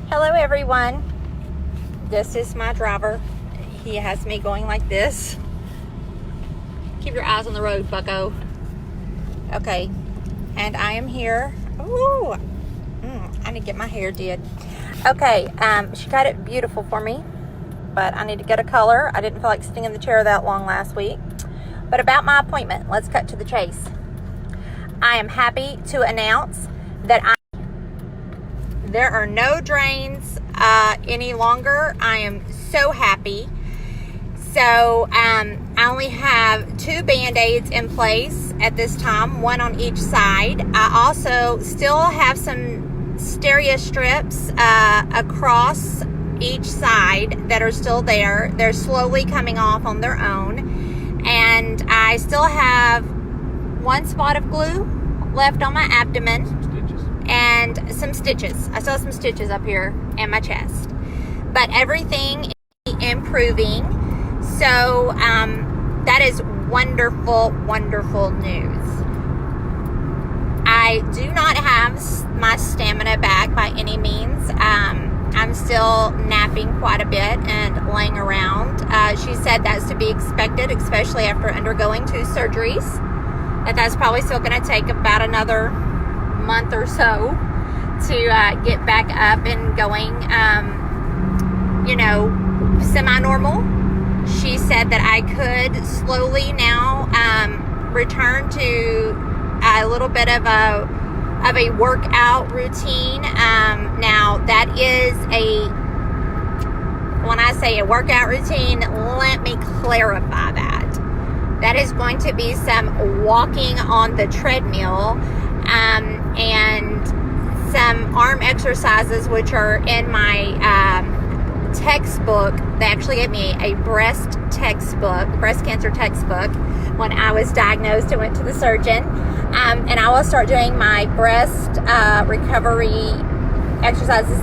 Hello everyone, this is my driver. He has me going like this. Keep your eyes on the road, bucko. Okay, and I am here. Ooh, I need to get my hair did. Okay, she got it beautiful for me, but I need to get a color. I didn't feel like sitting in the chair that long last week. But about my appointment, let's cut to the chase. I am happy to announce that there are no drains any longer. I am so happy. So I only have 2 Band-Aids in place at this time, one on each side. I also still have some stereo strips across each side that are still there. They're slowly coming off on their own. And I still have 1 spot of glue left on my abdomen. And some stitches. I still have some stitches up here and my chest. But everything is improving. So that is wonderful, wonderful news. I do not have my stamina back by any means. I'm still napping quite a bit and laying around. She said that's to be expected, especially after undergoing 2 surgeries. That's probably still going to take about another month or so to get back up and going, semi-normal. She said that I could slowly now return to a little bit of a workout routine. Now that is when I say a workout routine, let me clarify that is going to be some walking on the treadmill and some arm exercises, which are in my textbook. They actually gave me a breast cancer textbook when I was diagnosed and went to the surgeon. And I will start doing my breast recovery exercises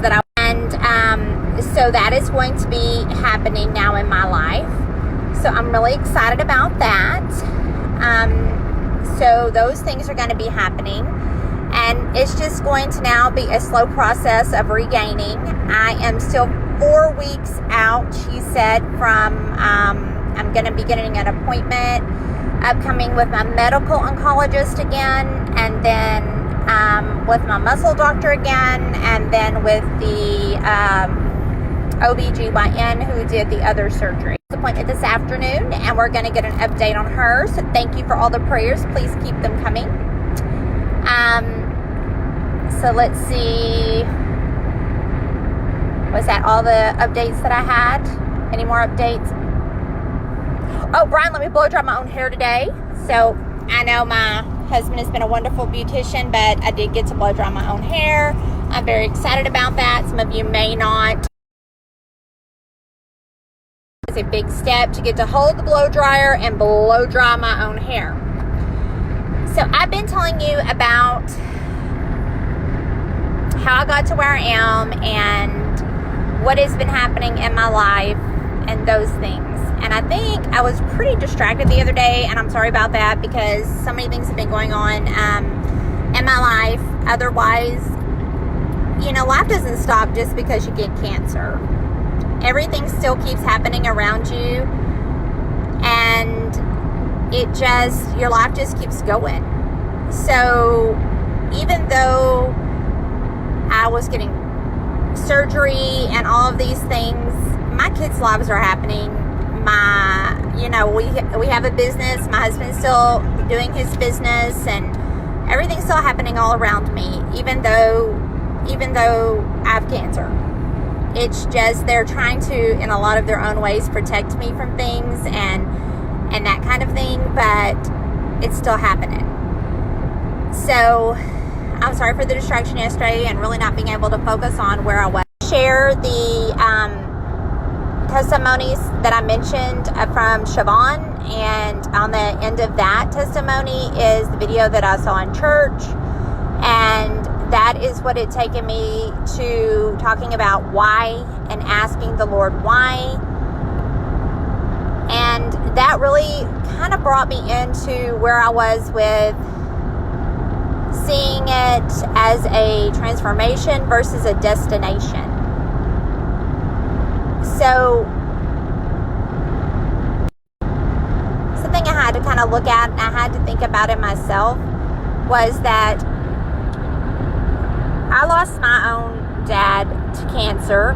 so that is going to be happening now in my life. So I'm really excited about that. So those things are going to be happening, and it's just going to now be a slow process of regaining. I am still 4 weeks out, she said, from I'm going to be getting an appointment upcoming with my medical oncologist again, and then with my muscle doctor again, and then with the OBGYN who did the other surgery. Appointment this afternoon, and we're going to get an update on her. So thank you for all the prayers. Please keep them coming. So let's see. Was that all the updates that I had? Any more updates? Oh, Brian let me blow dry my own hair today. So I know my husband has been a wonderful beautician, but I did get to blow dry my own hair. I'm very excited about that. Some of you may not. It's a big step to get to hold the blow dryer and blow dry my own hair. So I've been telling you about how I got to where I am and what has been happening in my life and those things. And I think I was pretty distracted the other day, and I'm sorry about that because so many things have been going on in my life. Otherwise, life doesn't stop just because you get cancer. Everything still keeps happening around you, and your life just keeps going. So even though I was getting surgery and all of these things, my kids' lives are happening. We have a business. My husband's still doing his business, and everything's still happening all around me, even though I have cancer. It's just they're trying to, in a lot of their own ways, protect me from things and that kind of thing, but it's still happening. So I'm sorry for the distraction yesterday and really not being able to focus on where I was. Share the testimonies that I mentioned from Siobhan, and on the end of that testimony is the video that I saw in church, and that is what had taken me to talking about why and asking the Lord why. And that really kind of brought me into where I was with seeing it as a transformation versus a destination. So something I had to kind of look at and I had to think about it myself was that I lost my own dad to cancer.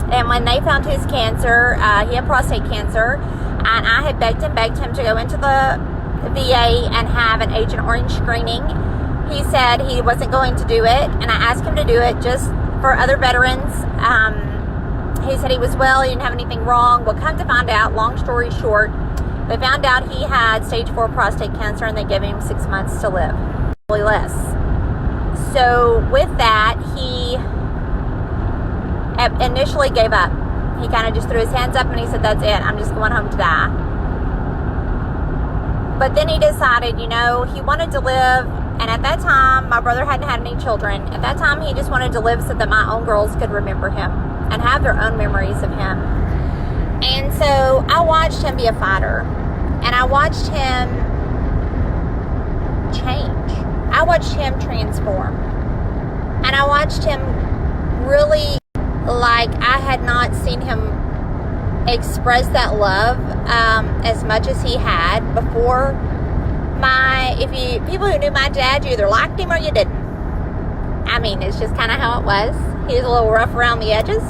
And when they found his cancer, he had prostate cancer, and I had begged him to go into the VA and have an Agent Orange screening. He said he wasn't going to do it, and I asked him to do it just for other veterans. He said he was well, he didn't have anything wrong. Well, come to find out, long story short, they found out he had stage 4 prostate cancer, and they gave him 6 months to live, probably less. So with that, he initially gave up. He kind of just threw his hands up and he said, that's it, I'm just going home to die. But then he decided, you know, he wanted to live, and at that time, my brother hadn't had any children. At that time, he just wanted to live so that my own girls could remember him and have their own memories of him. And so I watched him be a fighter, and I watched him change. I watched him transform, and I watched him really, like, I had not seen him express that love as much as he had before. People who knew my dad, you either liked him or you didn't. I mean, it's just kind of how it was. He was a little rough around the edges,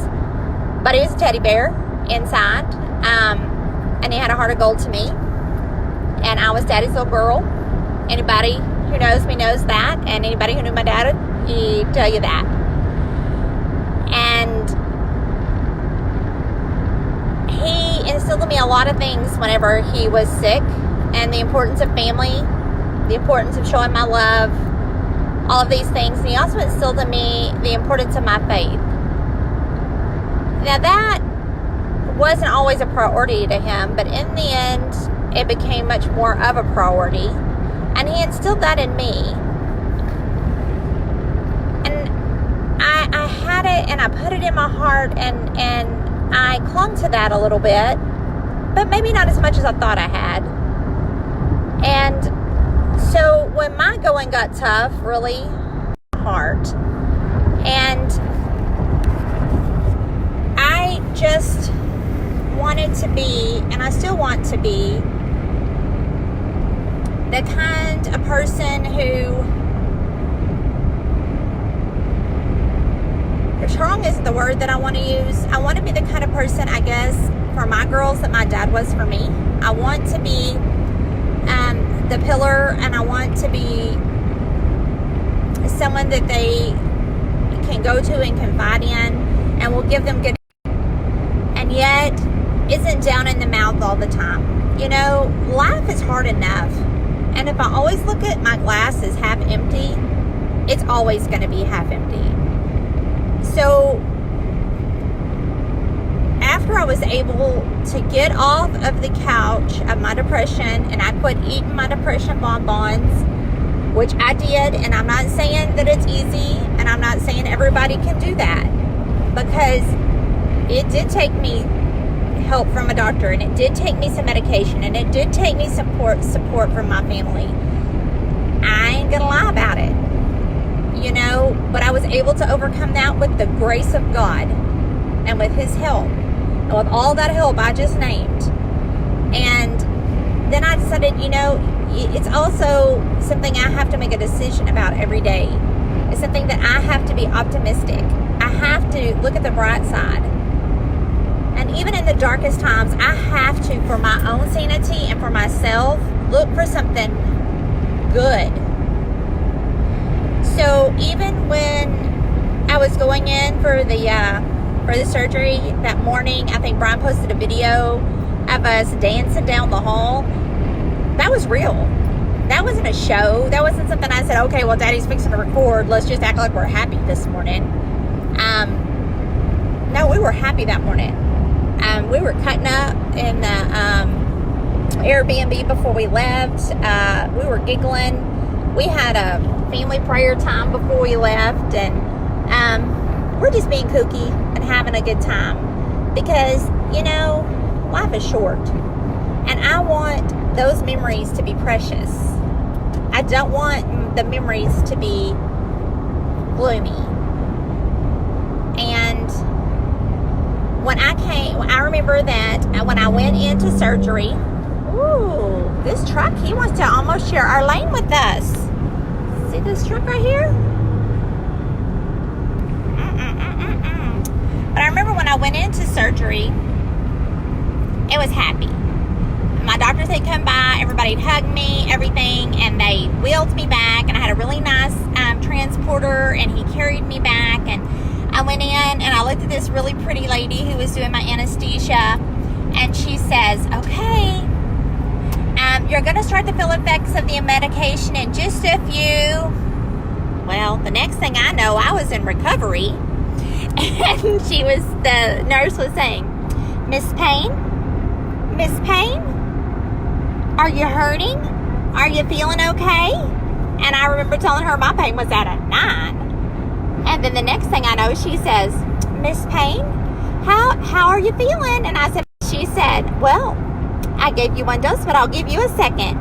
but he was a teddy bear inside, and he had a heart of gold to me, and I was daddy's little girl. Anybody who knows me knows that, and anybody who knew my dad would tell you that. And he instilled in me a lot of things whenever he was sick, and the importance of family, the importance of showing my love, all of these things. And he also instilled in me the importance of my faith. Now, that wasn't always a priority to him, but in the end, it became much more of a priority, and he instilled that in me. And I had it, and I put it in my heart, and I clung to that a little bit, but maybe not as much as I thought I had. And so when my going got tough, really hard, and I just wanted to be, and I still want to be, the kind of person who, strong isn't the word that I want to use. I want to be the kind of person, I guess, for my girls that my dad was for me. I want to be the pillar, and I want to be someone that they can go to and confide in, and will give them good, and yet isn't down in the mouth all the time. You know, life is hard enough, and if I always look at my glass as half empty, it's always going to be half empty. So after I was able to get off of the couch of my depression, and I quit eating my depression bonbons, which I did, and I'm not saying that it's easy, and I'm not saying everybody can do that, because it did take me help from a doctor, and it did take me some medication, and it did take me support from my family. I ain't gonna lie about it, you know, but I was able to overcome that with the grace of God and with His help, and with all that help I just named. And then I decided, you know, it's also something I have to make a decision about every day. It's something that I have to be optimistic. I have to look at the bright side. And even in the darkest times, I have to, for my own sanity and for myself, look for something good. So even when I was going in for the surgery that morning, I think Brian posted a video of us dancing down the hall. That was real. That wasn't a show. That wasn't something I said, okay, well, Daddy's fixing to record, let's just act like we're happy this morning. No, we were happy that morning. We were cutting up in the Airbnb before we left. We were giggling. We had a family prayer time before we left, and we're just being kooky and having a good time, because, you know, life is short, and I want those memories to be precious. I don't want the memories to be gloomy. And when I remember that when I went into surgery, ooh, this truck, he wants to almost share our lane with us. See this truck right here? But I remember when I went into surgery, it was happy. My doctors had come by, everybody had hugged me, everything, and they wheeled me back, and I had a really nice transporter, and he carried me back, and I went in, and I looked at this really pretty lady who was doing my anesthesia, and she says, okay, you're going to start to feel effects of the medication in just a few. Well, the next thing I know, I was in recovery, and the nurse was saying, Miss Payne, are you hurting? Are you feeling okay? And I remember telling her my pain was at a 9. And then the next thing I know, she says, Miss Payne, how are you feeling? And she said, well, I gave you 1 dose, but I'll give you a second.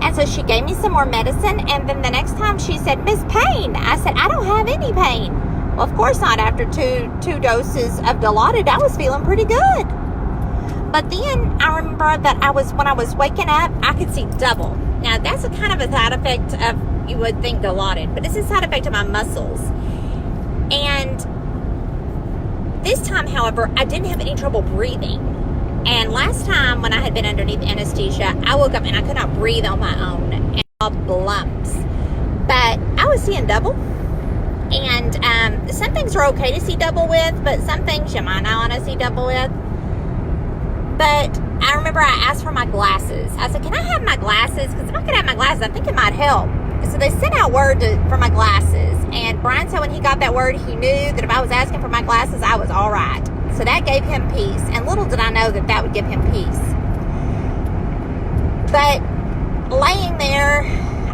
And so she gave me some more medicine. And then the next time she said, Miss Payne, I said, I don't have any pain. Well, of course not. After two doses of Dilaudid, I was feeling pretty good. But then I remember that when I was waking up, I could see double. Now, that's a kind of a side effect of, you would think, Dilaudid, but it's a side effect of my muscles. And this time, however, I didn't have any trouble breathing. And last time when I had been underneath anesthesia, I woke up and I could not breathe on my own, and all lumps. But I was seeing double. And some things are okay to see double with, but some things you might not want to see double with. But I remember I asked for my glasses. I said, can I have my glasses? Because if I could have my glasses, I think it might help. So they sent out word for my glasses. And Brian said when he got that word, he knew that if I was asking for my glasses, I was all right. So that gave him peace. And little did I know that would give him peace. But laying there,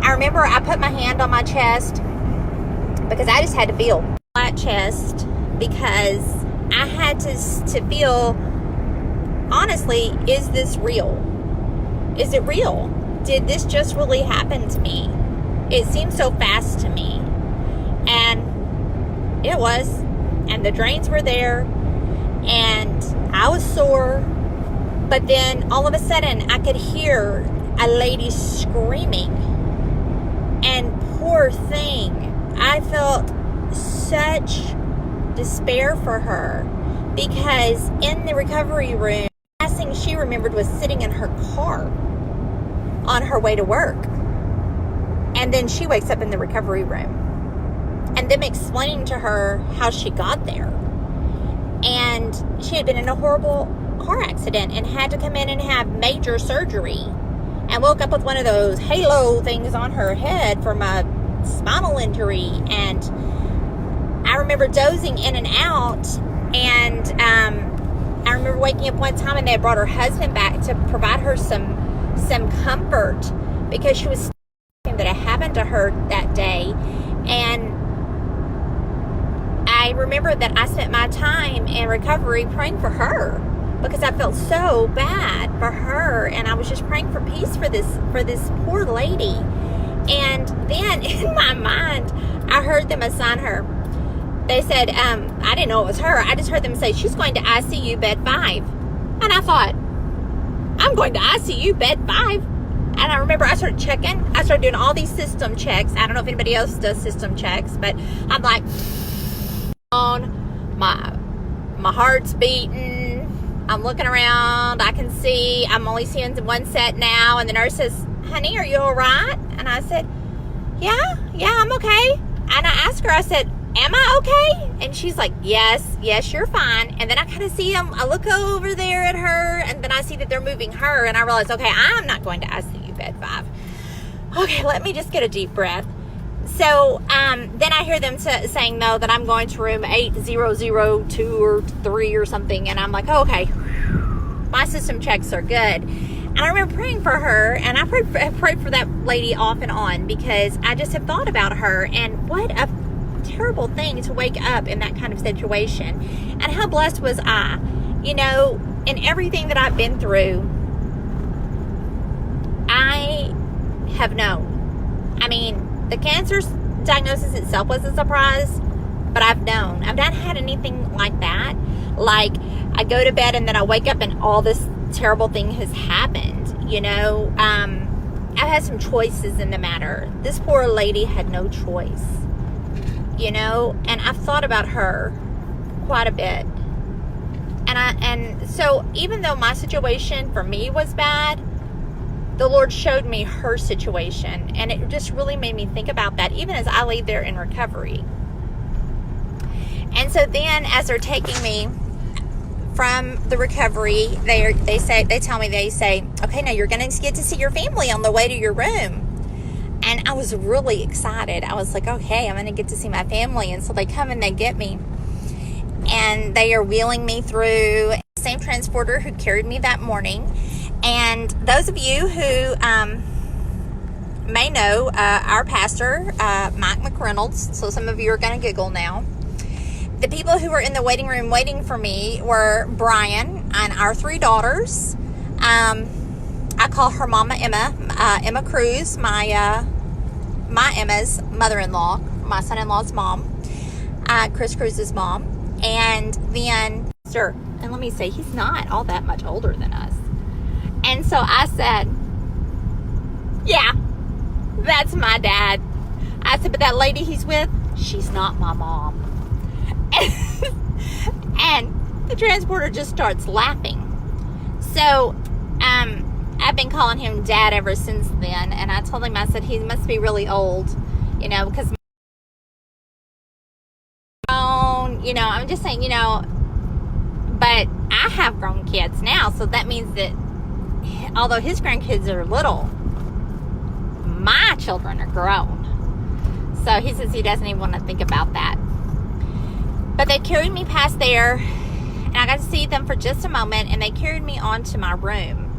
I remember I put my hand on my chest because I just had to feel flat chest, because I had to feel, honestly, is this real? Is it real? Did this just really happen to me? It seemed so fast to me. And it was. And the drains were there. And I was sore. But then all of a sudden, I could hear a lady screaming. And poor thing, I felt such despair for her. Because in the recovery room, the last thing she remembered was sitting in her car on her way to work. And then she wakes up in the recovery room. And them explaining to her how she got there. And she had been in a horrible car accident and had to come in and have major surgery. And woke up with one of those halo things on her head from a spinal injury. And I remember dozing in and out. And I remember waking up one time and they had brought her husband back to provide her some comfort, because she was that had happened to her that day. And I remember that I spent my time in recovery praying for her, because I felt so bad for her, and I was just praying for peace for this poor lady. And then in my mind, I heard them assign her. They said, I didn't know it was her. I just heard them say, she's going to ICU bed 5. And I thought, I'm going to ICU bed 5. And I remember I started checking. I started doing all these system checks. I don't know if anybody else does system checks, but I'm like, on my heart's beating. I'm looking around. I can see. I'm only seeing one set now. And the nurse says, honey, are you all right? And I said, yeah, I'm okay. And I asked her, I said, am I okay? And she's like, yes, you're fine. And then I kind of see them. I look over there at her, and then I see that they're moving her, and I realize, okay, I'm not going to ICU bed 5. Okay, let me just get a deep breath. So then I hear them saying, no, that I'm going to room 8002 or 3 or something. And I'm like, oh, okay, my system checks are good. And I remember praying for her, and I prayed for that lady off and on, because I just have thought about her, and what a terrible thing to wake up in that kind of situation. And how blessed was I, in everything that I've been through. I have known. I mean, the cancer diagnosis itself was a surprise, but I've known. I've not had anything like that. Like I go to bed and then I wake up and all this terrible thing has happened. You know, I've had some choices in the matter. This poor lady had no choice, you know, and I've thought about her quite a bit. And so even though my situation for me was bad, the Lord showed me her situation, and it just really made me think about that, even as I lay there in recovery. And so then, as they're taking me from the recovery, they tell me, okay, now you're going to get to see your family on the way to your room. And I was really excited. I was like, okay, I'm going to get to see my family. And so they come and they get me, and they are wheeling me through the same transporter who carried me that morning. And those of you who may know our pastor, Mike McReynolds, so some of you are going to giggle now. The people who were in the waiting room waiting for me were Brian and our 3 daughters. I call her Mama Emma, Emma Cruz, my Emma's mother-in-law, my son-in-law's mom, Chris Cruz's mom, and then sir. And let me say, he's not all that much older than us. And so I said, yeah, that's my dad. I said, but that lady he's with, she's not my mom. And the transporter just starts laughing. So I've been calling him Dad ever since then. And I told him, I said, he must be really old, you know, because, you know, I'm just saying, you know, but I have grown kids now. So that means that although his grandkids are little, my children are grown. So he says he doesn't even want to think about that. But they carried me past there, and I got to see them for just a moment, and they carried me on to my room.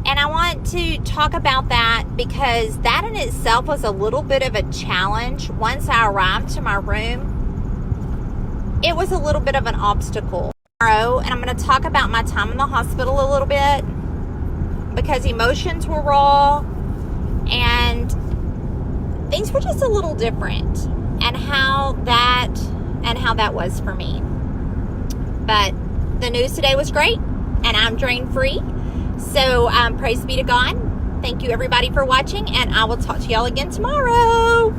And I want to talk about that because that in itself was a little bit of a challenge. Once I arrived to my room, it was a little bit of an obstacle. And I'm going to talk about my time in the hospital a little bit because emotions were raw and things were just a little different, and how that was for me. But the news today was great, and I'm drain free. So praise be to God. Thank you everybody for watching, and I will talk to y'all again tomorrow.